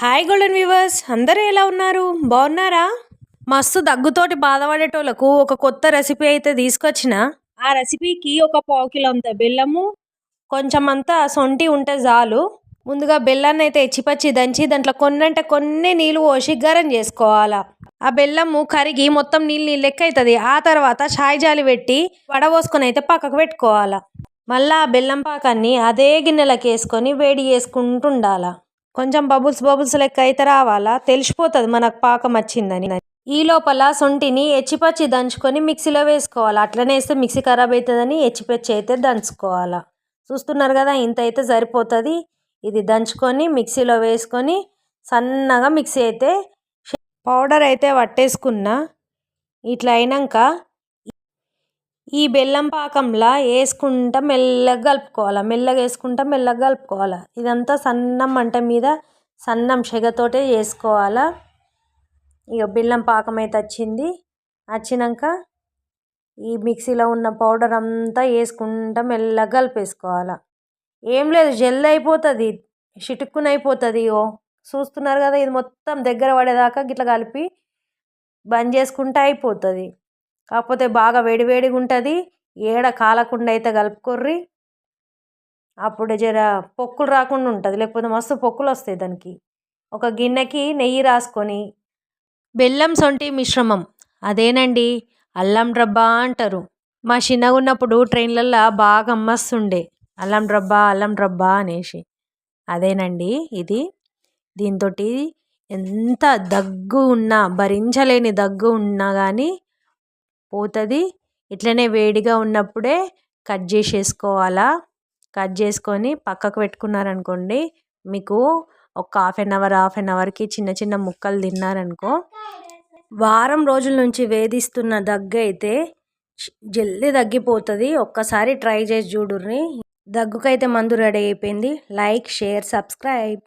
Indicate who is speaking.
Speaker 1: Hi golden viewers, అందరూ ఎలా ఉన్నారు? బాగున్నారా? మస్తు దగ్గుతోటి బాధపడేటోళ్ళకు ఒక కొత్త రెసిపీ అయితే తీసుకొచ్చిన. ఆ రెసిపీకి ఒక పావు కిలో అంత బెల్లము, కొంచెం అంతా సొంటి ఉంటే చాలు. ముందుగా బెల్లాన్ని అయితే ఎచ్చిపచ్చి దంచి దాంట్లో కొన్ని నీళ్ళు పోసి గరం చేసుకోవాలా. ఆ బెల్లము కరిగి మొత్తం నీళ్ళు లెక్క అవుతుంది. ఆ తర్వాత చాయ్ జాలి పెట్టి వడపోసుకొని అయితే పక్కకు పెట్టుకోవాలా. మళ్ళీ ఆ బెల్లం పాకాన్ని అదే గిన్నెలకు వేసుకొని వేడి చేసుకుంటూ ఉండాలా. కొంచెం బబుల్స్ లెక్క అయితే రావాలా, తెలిసిపోతుంది మనకు పాకం వచ్చిందని. ఈ లోపల సొంటిని ఎచ్చిపచ్చి దంచుకొని మిక్సీలో వేసుకోవాలి. అట్లనే వేస్తే మిక్సీ ఖరాబ్ అవుతుందని ఎచ్చిపచ్చి అయితే దంచుకోవాలా. చూస్తున్నారు కదా, ఇంత అయితే సరిపోతుంది. ఇది దంచుకొని మిక్సీలో వేసుకొని సన్నగా మిక్సీ అయితే పౌడర్ అయితే పట్టేసుకున్నా. ఇట్లా అయినాక ఈ బెల్లం పాకంలా వేసుకుంటా మెల్లగా కలుపుకోవాలా. ఇదంతా సన్నం మంట మీద సన్నం సెగతోటే చేసుకోవాలా. ఇక బెల్లం పాకం అయితే వచ్చినాక ఈ మిక్సీలో ఉన్న పౌడర్ అంతా వేసుకుంటా మెల్లగా కలిపేసుకోవాలా. ఏం లేదు, జల్ది అయిపోతుంది, చిటుక్కున అయిపోతుంది. చూస్తున్నారు కదా, ఇది మొత్తం దగ్గర పడేదాకా గిట్లా కలిపి బంద్ చేసుకుంటే అయిపోతుంది. కాకపోతే బాగా వేడివేడిగా ఉంటుంది, ఏడ కాలకుండా అయితే కలుపుకొర్రి. అప్పుడు జర పొక్కులు రాకుండా ఉంటుంది, లేకపోతే మస్తు పొక్కులు వస్తాయి దానికి. ఒక గిన్నెకి నెయ్యి రాసుకొని బెల్లం సొంటి మిశ్రమం, అదేనండి అల్లం రబ్బా అంటారు. మా చిన్నగా ఉన్నప్పుడు ట్రైన్లల్లో బాగా అమ్మస్తుండే అల్లం రబ్బా అనేసి. అదేనండి ఇది. దీంతో ఎంత దగ్గు ఉన్నా, భరించలేని దగ్గు ఉన్నా కానీ పోతుంది. ఇట్లనే వేడిగా ఉన్నప్పుడే కట్ చేసేసుకోవాలా. కట్ చేసుకొని పక్కకు పెట్టుకున్నారనుకోండి, మీకు ఒక హాఫ్ అన్ అవర్కి చిన్న చిన్న ముక్కలు తిన్నారనుకో, వారం రోజుల నుంచి వేధిస్తున్న దగ్గు అయితే జల్దీ తగ్గిపోతుంది. ఒక్కసారి ట్రై చేసి చూడుర్రి. దగ్గుకైతే మందు రెడీ అయిపోయింది. Like, share, subscribe.